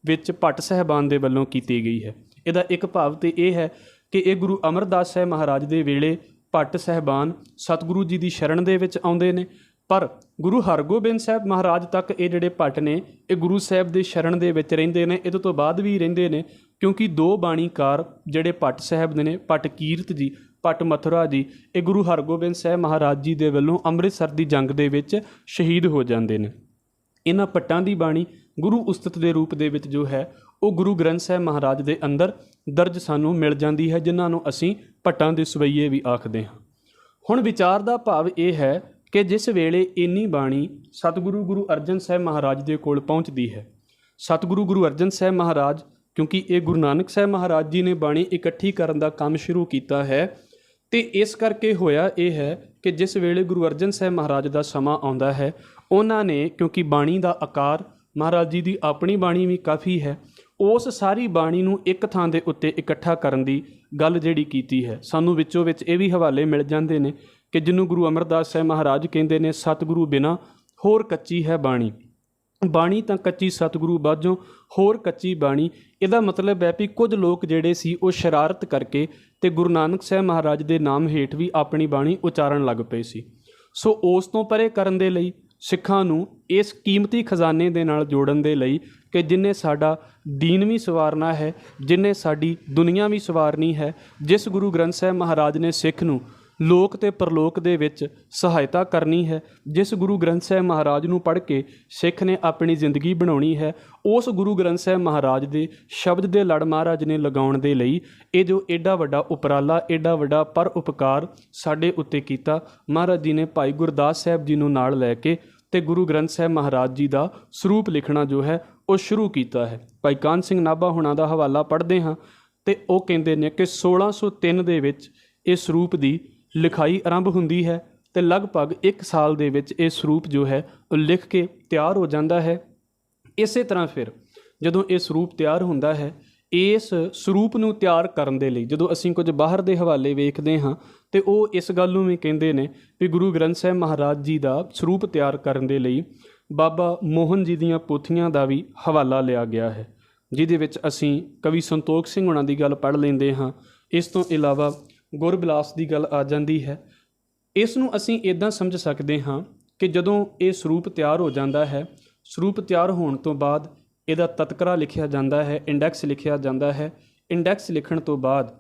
ਵਿੱਚ ਭੱਟ ਸਾਹਿਬਾਨ ਦੇ ਵੱਲੋਂ ਕੀਤੀ ਗਈ ਹੈ। ਇਹਦਾ ਇੱਕ ਭਾਵ ਤਾਂ ਇਹ ਹੈ ਕਿ ਇਹ ਗੁਰੂ ਅਮਰਦਾਸ ਸਾਹਿਬ ਮਹਾਰਾਜ ਦੇ ਵੇਲੇ ਭੱਟ ਸਾਹਿਬਾਨ ਸਤਿਗੁਰੂ ਜੀ ਦੀ ਸ਼ਰਨ ਦੇ ਵਿੱਚ ਆਉਂਦੇ ਨੇ, ਪਰ ਗੁਰੂ ਹਰਗੋਬਿੰਦ ਸਾਹਿਬ ਮਹਾਰਾਜ ਤੱਕ ਇਹ ਜਿਹੜੇ ਭੱਟ ਨੇ ਇਹ ਗੁਰੂ ਸਾਹਿਬ ਦੇ ਸ਼ਰਨ ਦੇ ਵਿੱਚ ਰਹਿੰਦੇ ਨੇ। ਇਹਦੇ ਤੋਂ ਬਾਅਦ ਵੀ ਰਹਿੰਦੇ ਨੇ, ਕਿਉਂਕਿ ਦੋ ਬਾਣੀਕਾਰ ਜਿਹੜੇ ਭੱਟ ਸਾਹਿਬ ਦੇ ਨੇ, ਭੱਟ ਕੀਰਤ ਜੀ, ਭੱਟ ਮਥੁਰਾ ਜੀ, ਇਹ ਗੁਰੂ ਹਰਗੋਬਿੰਦ ਸਾਹਿਬ ਮਹਾਰਾਜ ਜੀ ਦੇ ਵੱਲੋਂ ਅੰਮ੍ਰਿਤਸਰ ਦੀ ਜੰਗ ਦੇ ਵਿੱਚ ਸ਼ਹੀਦ ਹੋ ਜਾਂਦੇ ਨੇ। ਇਹਨਾਂ ਭੱਟਾਂ ਦੀ ਬਾਣੀ ਗੁਰੂ ਉਸਤਤ ਦੇ ਰੂਪ ਦੇ ਵਿੱਚ ਜੋ ਹੈ ਉਹ ਗੁਰੂ ਗ੍ਰੰਥ ਸਾਹਿਬ ਮਹਾਰਾਜ ਦੇ ਅੰਦਰ ਦਰਜ ਸਾਨੂੰ ਮਿਲ ਜਾਂਦੀ ਹੈ, ਜਿਨ੍ਹਾਂ ਨੂੰ ਅਸੀਂ ਭੱਟਾਂ ਦੇ ਸਵਈਏ ਵੀ ਆਖਦੇ ਹਾਂ। ਹੁਣ ਵਿਚਾਰ ਦਾ ਭਾਵ ਇਹ ਹੈ ਕਿ ਜਿਸ ਵੇਲੇ ਇੰਨੀ ਬਾਣੀ ਸਤਿਗੁਰੂ ਗੁਰੂ ਅਰਜਨ ਸਾਹਿਬ ਮਹਾਰਾਜ ਦੇ ਕੋਲ ਪਹੁੰਚਦੀ ਹੈ, ਸਤਿਗੁਰੂ ਗੁਰੂ ਅਰਜਨ ਸਾਹਿਬ ਮਹਾਰਾਜ, ਕਿਉਂਕਿ ਇਹ ਗੁਰੂ ਨਾਨਕ ਸਾਹਿਬ ਮਹਾਰਾਜ ਜੀ ਨੇ ਬਾਣੀ ਇਕੱਠੀ ਕਰਨ ਦਾ ਕੰਮ ਸ਼ੁਰੂ ਕੀਤਾ ਹੈ, ਅਤੇ ਇਸ ਕਰਕੇ ਹੋਇਆ ਇਹ ਹੈ ਕਿ ਜਿਸ ਵੇਲੇ ਗੁਰੂ ਅਰਜਨ ਸਾਹਿਬ ਮਹਾਰਾਜ ਦਾ ਸਮਾਂ ਆਉਂਦਾ ਹੈ, ਉਹਨਾਂ ਨੇ, ਕਿਉਂਕਿ ਬਾਣੀ ਦਾ ਆਕਾਰ ਮਹਾਰਾਜ ਜੀ ਦੀ ਆਪਣੀ ਬਾਣੀ ਵੀ ਕਾਫੀ ਹੈ, ਉਸ ਸਾਰੀ ਬਾਣੀ ਨੂੰ ਇੱਕ ਥਾਂ ਦੇ ਉੱਤੇ ਇਕੱਠਾ ਕਰਨ ਦੀ ਗੱਲ ਜਿਹੜੀ ਕੀਤੀ ਹੈ। ਸਾਨੂੰ ਵਿੱਚੋਂ ਵਿੱਚ ਇਹ ਵੀ ਹਵਾਲੇ ਮਿਲ ਜਾਂਦੇ ਨੇ ਕਿ ਜਿਹਨੂੰ ਗੁਰੂ ਅਮਰਦਾਸ ਸਾਹਿਬ ਮਹਾਰਾਜ ਕਹਿੰਦੇ ਨੇ, ਸਤਿਗੁਰੂ ਬਿਨਾਂ ਹੋਰ ਕੱਚੀ ਹੈ ਬਾਣੀ, ਬਾਣੀ ਤਾਂ ਕੱਚੀ ਸਤਿਗੁਰੂ ਬਾਝੋਂ ਹੋਰ ਕੱਚੀ ਬਾਣੀ। ਇਹਦਾ ਮਤਲਬ ਹੈ ਵੀ ਕੁਝ ਲੋਕ ਜਿਹੜੇ ਸੀ ਉਹ ਸ਼ਰਾਰਤ ਕਰਕੇ ਅਤੇ ਗੁਰੂ ਨਾਨਕ ਸਾਹਿਬ ਮਹਾਰਾਜ ਦੇ ਨਾਮ ਹੇਠ ਵੀ ਆਪਣੀ ਬਾਣੀ ਉਚਾਰਨ ਲੱਗ ਪਏ ਸੀ। ਸੋ ਉਸ ਤੋਂ ਪਰੇ ਕਰਨ ਦੇ ਲਈ ਸਿੱਖਾਂ ਨੂੰ ਇਸ ਕੀਮਤੀ ਖਜ਼ਾਨੇ ਦੇ ਨਾਲ ਜੋੜਨ ਦੇ ਲਈ ਕਿ ਜਿਹਨੇ ਸਾਡਾ ਦੀਨ ਵੀ ਸਵਾਰਨਾ ਹੈ, ਜਿਹਨੇ ਸਾਡੀ ਦੁਨੀਆ ਵੀ ਸਵਾਰਨੀ ਹੈ, ਜਿਸ ਗੁਰੂ ਗ੍ਰੰਥ ਸਾਹਿਬ ਮਹਾਰਾਜ ਨੇ ਸਿੱਖ ਨੂੰ ਲੋਕ ਅਤੇ ਪਰਲੋਕ ਦੇ ਵਿੱਚ ਸਹਾਇਤਾ ਕਰਨੀ ਹੈ, ਜਿਸ ਗੁਰੂ ਗ੍ਰੰਥ ਸਾਹਿਬ ਮਹਾਰਾਜ ਨੂੰ ਪੜ੍ਹ ਕੇ ਸਿੱਖ ਨੇ ਆਪਣੀ ਜ਼ਿੰਦਗੀ ਬਣਾਉਣੀ ਹੈ, ਉਸ ਗੁਰੂ ਗ੍ਰੰਥ ਸਾਹਿਬ ਮਹਾਰਾਜ ਦੇ ਸ਼ਬਦ ਦੇ ਲੜ ਮਹਾਰਾਜ ਨੇ ਲਗਾਉਣ ਦੇ ਲਈ ਇਹ ਜੋ ਐਡਾ ਵੱਡਾ ਉਪਰਾਲਾ, ਐਡਾ ਵੱਡਾ ਪਰ ਉਪਕਾਰ ਸਾਡੇ ਉੱਤੇ ਕੀਤਾ, ਮਹਾਰਾਜ ਜੀ ਨੇ ਭਾਈ ਗੁਰਦਾਸ ਸਾਹਿਬ ਜੀ ਨੂੰ ਨਾਲ ਲੈ ਕੇ ਅਤੇ ਗੁਰੂ ਗ੍ਰੰਥ ਸਾਹਿਬ ਮਹਾਰਾਜ ਜੀ ਦਾ ਸਰੂਪ ਲਿਖਣਾ ਜੋ ਹੈ ਉਹ ਸ਼ੁਰੂ ਕੀਤਾ ਹੈ। ਭਾਈ ਕਾਹਨ ਸਿੰਘ ਨਾਭਾ ਹੁਣਾਂ ਦਾ ਹਵਾਲਾ ਪੜ੍ਹਦੇ ਹਾਂ ਅਤੇ ਉਹ ਕਹਿੰਦੇ ਨੇ ਕਿ 1603 ਦੇ ਵਿੱਚ ਇਹ ਸਰੂਪ ਦੀ ਲਿਖਾਈ ਆਰੰਭ ਹੁੰਦੀ ਹੈ ਅਤੇ ਲਗਭਗ 1 ਸਾਲ ਦੇ ਵਿੱਚ ਇਹ ਸਰੂਪ ਜੋ ਹੈ ਉਹ ਲਿਖ ਕੇ ਤਿਆਰ ਹੋ ਜਾਂਦਾ ਹੈ। ਇਸੇ ਤਰ੍ਹਾਂ ਫਿਰ ਜਦੋਂ ਇਹ ਸਰੂਪ ਤਿਆਰ ਹੁੰਦਾ ਹੈ, ਇਸ ਸਰੂਪ ਨੂੰ ਤਿਆਰ ਕਰਨ ਦੇ ਲਈ ਜਦੋਂ ਅਸੀਂ ਕੁਝ ਬਾਹਰ ਦੇ ਹਵਾਲੇ ਵੇਖਦੇ ਹਾਂ ਅਤੇ ਉਹ ਇਸ ਗੱਲ ਨੂੰ ਵੀ ਕਹਿੰਦੇ ਨੇ ਵੀ ਗੁਰੂ ਗ੍ਰੰਥ ਸਾਹਿਬ ਮਹਾਰਾਜ ਜੀ ਦਾ ਸਰੂਪ ਤਿਆਰ ਕਰਨ ਦੇ ਲਈ ਬਾਬਾ ਮੋਹਨ ਜੀ ਦੀਆਂ ਪੋਥੀਆਂ ਦਾ ਵੀ ਹਵਾਲਾ ਲਿਆ ਗਿਆ ਹੈ, ਜਿਹਦੇ ਵਿੱਚ ਅਸੀਂ ਕਵੀ ਸੰਤੋਖ ਸਿੰਘ ਹੁਣਾਂ ਦੀ ਗੱਲ ਪੜ੍ਹ ਲੈਂਦੇ ਹਾਂ। ਇਸ ਤੋਂ ਇਲਾਵਾ ਗੁਰਬਿਲਾਸ ਦੀ ਗੱਲ ਆ ਜਾਂਦੀ ਹੈ। ਇਸ ਨੂੰ ਅਸੀਂ ਇੱਦਾਂ ਸਮਝ ਸਕਦੇ ਹਾਂ ਕਿ ਜਦੋਂ ਇਹ ਸਰੂਪ ਤਿਆਰ ਹੋ ਜਾਂਦਾ ਹੈ, ਸਰੂਪ ਤਿਆਰ ਹੋਣ ਤੋਂ ਬਾਅਦ ਇਹਦਾ ਤਤਕਰਾ ਲਿਖਿਆ ਜਾਂਦਾ ਹੈ, ਇੰਡੈਕਸ ਲਿਖਿਆ ਜਾਂਦਾ ਹੈ। ਇੰਡੈਕਸ ਲਿਖਣ ਤੋਂ ਬਾਅਦ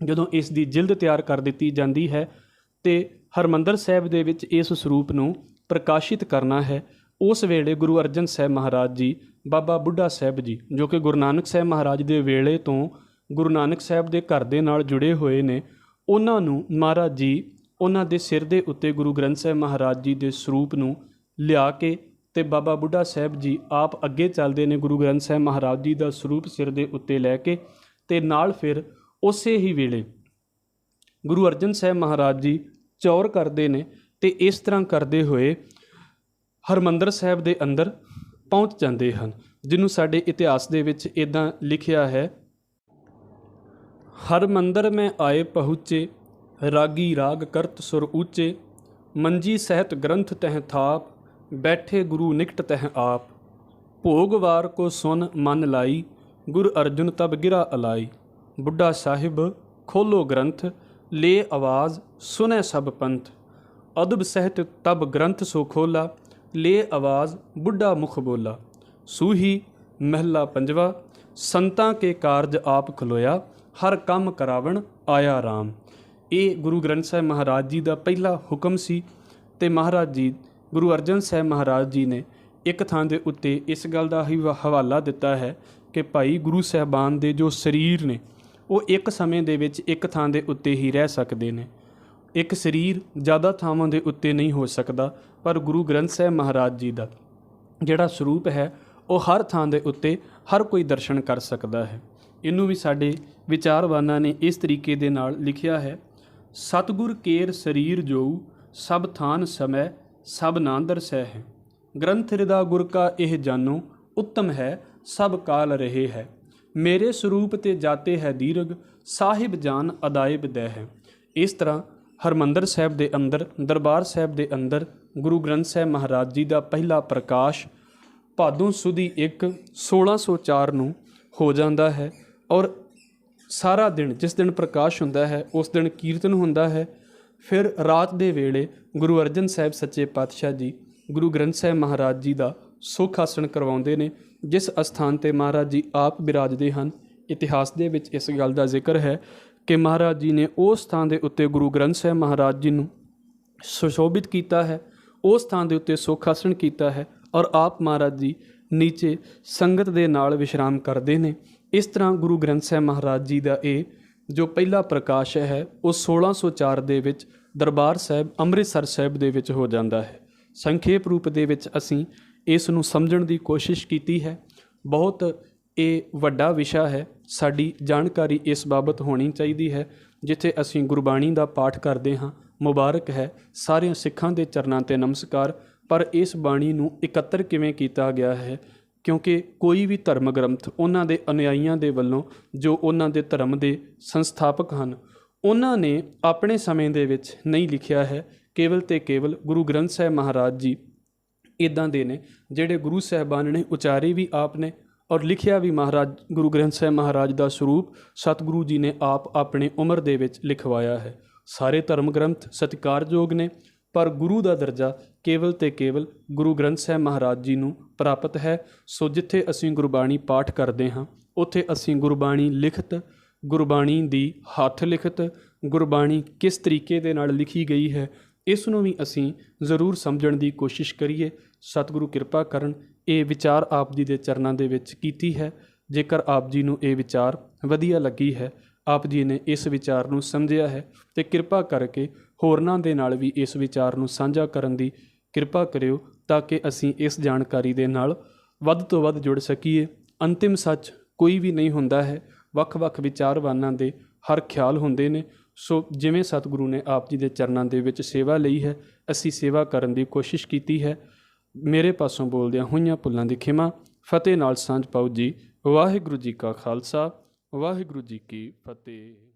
ਜਦੋਂ ਇਸ ਦੀ ਜਿਲਦ ਤਿਆਰ ਕਰ ਦਿੱਤੀ ਜਾਂਦੀ ਹੈ ਅਤੇ ਹਰਿਮੰਦਰ ਸਾਹਿਬ ਦੇ ਵਿੱਚ ਇਸ ਸਰੂਪ ਨੂੰ ਪ੍ਰਕਾਸ਼ਿਤ ਕਰਨਾ ਹੈ, ਉਸ ਵੇਲੇ ਗੁਰੂ ਅਰਜਨ ਸਾਹਿਬ ਮਹਾਰਾਜ ਜੀ, ਬਾਬਾ ਬੁੱਢਾ ਸਾਹਿਬ ਜੀ, ਜੋ ਕਿ ਗੁਰੂ ਨਾਨਕ ਸਾਹਿਬ ਮਹਾਰਾਜ ਦੇ ਵੇਲੇ ਤੋਂ ਗੁਰੂ ਨਾਨਕ ਸਾਹਿਬ ਦੇ ਘਰ ਦੇ ਨਾਲ ਜੁੜੇ ਹੋਏ ਨੇ, ਉਹਨਾਂ ਨੂੰ ਮਹਾਰਾਜ ਜੀ ਉਹਨਾਂ ਦੇ ਸਿਰ ਦੇ ਉੱਤੇ ਗੁਰੂ ਗ੍ਰੰਥ ਸਾਹਿਬ ਮਹਾਰਾਜ ਜੀ ਦੇ ਸਰੂਪ ਨੂੰ ਲਿਆ ਕੇ ਅਤੇ ਬਾਬਾ ਬੁੱਢਾ ਸਾਹਿਬ ਜੀ ਆਪ ਅੱਗੇ ਚੱਲਦੇ ਨੇ ਗੁਰੂ ਗ੍ਰੰਥ ਸਾਹਿਬ ਮਹਾਰਾਜ ਜੀ ਦਾ ਸਰੂਪ ਸਿਰ ਦੇ ਉੱਤੇ ਲੈ ਕੇ, ਅਤੇ ਨਾਲ ਫਿਰ ਉਸੇ ਹੀ ਵੇਲੇ ਗੁਰੂ ਅਰਜਨ ਸਾਹਿਬ ਮਹਾਰਾਜ ਜੀ ਚੌਰ ਕਰਦੇ ਨੇ ਅਤੇ ਇਸ ਤਰ੍ਹਾਂ ਕਰਦੇ ਹੋਏ ਹਰਿਮੰਦਰ ਸਾਹਿਬ ਦੇ ਅੰਦਰ ਪਹੁੰਚ ਜਾਂਦੇ ਹਨ, ਜਿਹਨੂੰ ਸਾਡੇ ਇਤਿਹਾਸ ਦੇ ਵਿੱਚ ਇੱਦਾਂ ਲਿਖਿਆ ਹੈ, ਹਰਿਮੰਦਰ ਮੈਂ ਆਏ ਪਹੁੰਚੇ, ਰਾਗੀ ਰਾਗ ਕਰਤ ਸੁਰ ਉੱਚੇ, ਮੰਜੀ ਸਹਿਤ ਗ੍ਰੰਥ ਤਹਿ ਥਾਪ, ਬੈਠੇ ਗੁਰੂ ਨਿਕਟ ਤਹਿ ਆਪ, ਭੋਗਵਾਰ ਕੋ ਸੁਨ ਮਨ ਲਾਈ, ਗੁਰ ਅਰਜੁਨ ਤਬ ਗਿਰਾ ਅਲਾਈ, ਬੁੱਢਾ ਸਾਹਿਬ ਖੋਲੋ ਗ੍ਰੰਥ, ਲੇ ਆਵਾਜ਼ ਸੁਨੈ ਸਭ ਪੰਥ, ਅਦਬ ਸਹਿਤ ਤਬ ਗ੍ਰੰਥ ਸੋ ਖੋਲਾ, ਲੇ ਆਵਾਜ਼ ਬੁੱਢਾ ਮੁਖ ਬੋਲਾ, ਸੂਹੀ ਮਹਿਲਾ ਪੰਜਵਾ, ਸੰਤਾਂ ਕੇ ਕਾਰਜ ਆਪ ਖਲੋਇਆ, ਹਰ ਕੰਮ ਕਰਾਵਣ ਆਇਆ ਰਾਮ। ਇਹ ਗੁਰੂ ਗ੍ਰੰਥ ਸਾਹਿਬ ਮਹਾਰਾਜ ਜੀ ਦਾ ਪਹਿਲਾ ਹੁਕਮ ਸੀ ਅਤੇ ਮਹਾਰਾਜ ਜੀ ਗੁਰੂ ਅਰਜਨ ਸਾਹਿਬ ਮਹਾਰਾਜ ਜੀ ਨੇ ਇੱਕ ਥਾਂ ਦੇ ਉੱਤੇ ਇਸ ਗੱਲ ਦਾ ਹੀ ਹਵਾਲਾ ਦਿੱਤਾ ਹੈ ਕਿ ਭਾਈ ਗੁਰੂ ਸਾਹਿਬਾਨ ਦੇ ਜੋ ਸਰੀਰ ਨੇ ਉਹ ਇੱਕ ਸਮੇਂ ਦੇ ਵਿੱਚ ਇੱਕ ਥਾਂ ਦੇ ਉੱਤੇ ਹੀ ਰਹਿ ਸਕਦੇ ਨੇ। ਇੱਕ ਸਰੀਰ ਜ਼ਿਆਦਾ ਥਾਵਾਂ ਦੇ ਉੱਤੇ ਨਹੀਂ ਹੋ ਸਕਦਾ, ਪਰ ਗੁਰੂ ਗ੍ਰੰਥ ਸਾਹਿਬ ਮਹਾਰਾਜ ਜੀ ਦਾ ਜਿਹੜਾ ਸਰੂਪ ਹੈ ਉਹ ਹਰ ਥਾਂ ਦੇ ਉੱਤੇ ਹਰ ਕੋਈ ਦਰਸ਼ਨ ਕਰ ਸਕਦਾ ਹੈ। ਇਹਨੂੰ ਵੀ ਸਾਡੇ ਵਿਚਾਰਵਾਨਾਂ ਨੇ ਇਸ ਤਰੀਕੇ ਦੇ ਨਾਲ ਲਿਖਿਆ ਹੈ। ਸਤਿਗੁਰ ਕੇਰ ਸਰੀਰ ਜੋਊ ਸਭ ਥਾਨ ਸਮੈ ਸਭ ਨਾ ਦਰਸੈ ਹੈ। ਗ੍ਰੰਥ ਹਿਰਦਾ ਗੁਰ ਕਾ ਇਹ ਜਾਨੋ ਉੱਤਮ ਹੈ ਸਭ ਕਾਲ ਰਹੇ ਹੈ। ਮੇਰੇ ਸਰੂਪ ਤੇ ਜਾਤੇ ਹੈ ਦੀਰਘ ਸਾਹਿਬ ਜਾਨ ਅਦਾਇਬ ਦੈ ਹੈ। ਇਸ ਤਰ੍ਹਾਂ ਹਰਿਮੰਦਰ ਸਾਹਿਬ ਦੇ ਅੰਦਰ, ਦਰਬਾਰ ਸਾਹਿਬ ਦੇ ਅੰਦਰ ਗੁਰੂ ਗ੍ਰੰਥ ਸਾਹਿਬ ਮਹਾਰਾਜ ਜੀ ਦਾ ਪਹਿਲਾ ਪ੍ਰਕਾਸ਼ ਭਾਦੋਂ ਸੁਦੀ 1 1604 ਨੂੰ ਹੋ ਜਾਂਦਾ ਹੈ। ਔਰ ਸਾਰਾ ਦਿਨ, ਜਿਸ ਦਿਨ ਪ੍ਰਕਾਸ਼ ਹੁੰਦਾ ਹੈ ਉਸ ਦਿਨ ਕੀਰਤਨ ਹੁੰਦਾ ਹੈ। ਫਿਰ ਰਾਤ ਦੇ ਵੇਲੇ ਗੁਰੂ ਅਰਜਨ ਸਾਹਿਬ ਸੱਚੇ ਪਾਤਸ਼ਾਹ ਜੀ ਗੁਰੂ ਗ੍ਰੰਥ ਸਾਹਿਬ ਮਹਾਰਾਜ ਜੀ ਦਾ ਸੁੱਖ ਆਸਣ ਕਰਵਾਉਂਦੇ ਨੇ, ਜਿਸ ਅਸਥਾਨ 'ਤੇ ਮਹਾਰਾਜ ਜੀ ਆਪ ਬਿਰਾਜਦੇ ਹਨ। ਇਤਿਹਾਸ ਦੇ ਵਿੱਚ ਇਸ ਗੱਲ ਦਾ ਜ਼ਿਕਰ ਹੈ ਕਿ ਮਹਾਰਾਜ ਜੀ ਨੇ ਉਸ ਸਥਾਨ ਦੇ ਉੱਤੇ ਗੁਰੂ ਗ੍ਰੰਥ ਸਾਹਿਬ ਮਹਾਰਾਜ ਜੀ ਨੂੰ ਸੁਸ਼ੋਭਿਤ ਕੀਤਾ ਹੈ, ਉਸ ਸਥਾਨ ਦੇ ਉੱਤੇ ਸੁੱਖ ਆਸਣ ਕੀਤਾ ਹੈ ਔਰ ਆਪ ਮਹਾਰਾਜ ਜੀ ਨੀਚੇ ਸੰਗਤ ਦੇ ਨਾਲ ਵਿਸ਼ਰਾਮ ਕਰਦੇ ਨੇ। ਇਸ ਤਰ੍ਹਾਂ ਗੁਰੂ ਗ੍ਰੰਥ ਸਾਹਿਬ ਮਹਾਰਾਜ ਜੀ ਦਾ ਇਹ ਜੋ ਪਹਿਲਾ ਪ੍ਰਕਾਸ਼ ਹੈ ਉਹ 1604 ਦੇ ਵਿੱਚ ਦਰਬਾਰ ਸਾਹਿਬ ਅੰਮ੍ਰਿਤਸਰ ਸਾਹਿਬ ਦੇ ਵਿੱਚ ਹੋ ਜਾਂਦਾ ਹੈ। ਸੰਖੇਪ ਰੂਪ ਦੇ ਵਿੱਚ ਅਸੀਂ ਇਸ ਨੂੰ ਸਮਝਣ ਦੀ ਕੋਸ਼ਿਸ਼ ਕੀਤੀ ਹੈ। ਬਹੁਤ ਇਹ ਵੱਡਾ ਵਿਸ਼ਾ ਹੈ, ਸਾਡੀ ਜਾਣਕਾਰੀ ਇਸ ਬਾਬਤ ਹੋਣੀ ਚਾਹੀਦੀ ਹੈ। ਜਿੱਥੇ ਅਸੀਂ ਗੁਰਬਾਣੀ ਦਾ ਪਾਠ ਕਰਦੇ ਹਾਂ, ਮੁਬਾਰਕ ਹੈ, ਸਾਰਿਆਂ ਸਿੱਖਾਂ ਦੇ ਚਰਨਾਂ 'ਤੇ ਨਮਸਕਾਰ। ਪਰ ਇਸ ਬਾਣੀ ਨੂੰ ਇਕੱਤਰ ਕਿਵੇਂ ਕੀਤਾ ਗਿਆ ਹੈ? ਕਿਉਂਕਿ ਕੋਈ ਵੀ ਧਰਮ ਗ੍ਰੰਥ ਉਹਨਾਂ ਦੇ ਅਨੁਯਾਈਆਂ ਦੇ ਵੱਲੋਂ, ਜੋ ਉਹਨਾਂ ਦੇ ਧਰਮ ਦੇ ਸੰਸਥਾਪਕ ਹਨ, ਉਹਨਾਂ ਨੇ ਆਪਣੇ ਸਮੇਂ ਦੇ ਵਿੱਚ ਨਹੀਂ ਲਿਖਿਆ ਹੈ। ਕੇਵਲ ਤੇ ਕੇਵਲ ਗੁਰੂ ਗ੍ਰੰਥ ਸਾਹਿਬ ਮਹਾਰਾਜ ਜੀ ਇੱਦਾਂ ਦੇ ਨੇ ਜਿਹੜੇ ਗੁਰੂ ਸਾਹਿਬਾਨ ਨੇ ਉਚਾਰੇ ਵੀ ਆਪ ਨੇ ਔਰ ਲਿਖਿਆ ਵੀ ਮਹਾਰਾਜ ਗੁਰੂ ਗ੍ਰੰਥ ਸਾਹਿਬ ਮਹਾਰਾਜ ਦਾ ਸਰੂਪ ਸਤਿਗੁਰੂ ਜੀ ਨੇ ਆਪ ਆਪਣੀ ਉਮਰ ਦੇ ਵਿੱਚ ਲਿਖਵਾਇਆ ਹੈ। ਸਾਰੇ ਧਰਮ ਗ੍ਰੰਥ ਸਤਿਕਾਰਯੋਗ ਨੇ, ਪਰ ਗੁਰੂ ਦਾ ਦਰਜਾ ਕੇਵਲ ਤੇ ਕੇਵਲ ਗੁਰੂ ਗ੍ਰੰਥ ਸਾਹਿਬ ਮਹਾਰਾਜ ਜੀ ਨੂੰ ਪ੍ਰਾਪਤ ਹੈ। ਸੋ ਜਿੱਥੇ ਅਸੀਂ ਗੁਰਬਾਣੀ ਪਾਠ ਕਰਦੇ ਹਾਂ ਉੱਥੇ ਅਸੀਂ ਗੁਰਬਾਣੀ ਲਿਖਤ, ਗੁਰਬਾਣੀ ਦੀ ਹੱਥ ਲਿਖਤ, ਗੁਰਬਾਣੀ ਕਿਸ ਤਰੀਕੇ ਦੇ ਨਾਲ ਲਿਖੀ ਗਈ ਹੈ, ਇਸ ਨੂੰ ਵੀ ਅਸੀਂ ਜ਼ਰੂਰ ਸਮਝਣ ਦੀ ਕੋਸ਼ਿਸ਼ ਕਰੀਏ। ਸਤਿਗੁਰੂ ਕਿਰਪਾ ਕਰਨ। ਇਹ ਵਿਚਾਰ ਆਪ ਜੀ ਦੇ ਚਰਨਾਂ ਦੇ ਵਿੱਚ ਕੀਤੀ ਹੈ। ਜੇਕਰ ਆਪ ਜੀ ਨੂੰ ਇਹ ਵਿਚਾਰ ਵਧੀਆ ਲੱਗੀ ਹੈ, ਆਪ ਜੀ ਨੇ ਇਸ ਵਿਚਾਰ ਨੂੰ ਸਮਝਿਆ ਹੈ, ਤੇ ਕਿਰਪਾ ਕਰਕੇ ਹੋਰਨਾਂ ਦੇ ਨਾਲ ਵੀ ਇਸ ਵਿਚਾਰ ਨੂੰ ਸਾਂਝਾ ਕਰਨ ਦੀ ਕਿਰਪਾ ਕਰਿਓ, ਤਾਂ ਕਿ ਅਸੀਂ ਇਸ ਜਾਣਕਾਰੀ ਦੇ ਨਾਲ ਵੱਧ ਤੋਂ ਵੱਧ ਜੁੜ ਸਕੀਏ। ਅੰਤਿਮ ਸੱਚ ਕੋਈ ਵੀ ਨਹੀਂ ਹੁੰਦਾ ਹੈ, ਵੱਖ-ਵੱਖ ਵਿਚਾਰਵਾਨਾਂ ਦੇ ਹਰ ਖਿਆਲ ਹੁੰਦੇ ਨੇ। ਸੋ ਜਿਵੇਂ ਸਤਿਗੁਰੂ ਨੇ ਆਪ ਜੀ ਦੇ ਚਰਨਾਂ ਦੇ ਵਿੱਚ ਸੇਵਾ ਲਈ ਹੈ, ਅਸੀਂ ਸੇਵਾ ਕਰਨ ਦੀ ਕੋਸ਼ਿਸ਼ ਕੀਤੀ ਹੈ। ਮੇਰੇ ਪਾਸੋਂ ਬੋਲਦਿਆਂ ਹੋਈਆਂ ਭੁੱਲਾਂ ਦੀ ਖਿਮਾ। ਫਤਿਹ ਨਾਲ ਸਾਂਝ ਪਾਓ ਜੀ। ਵਾਹਿਗੁਰੂ ਜੀ ਕਾ ਖਾਲਸਾ, ਵਾਹਿਗੁਰੂ ਜੀ ਕੀ ਫਤਿਹ।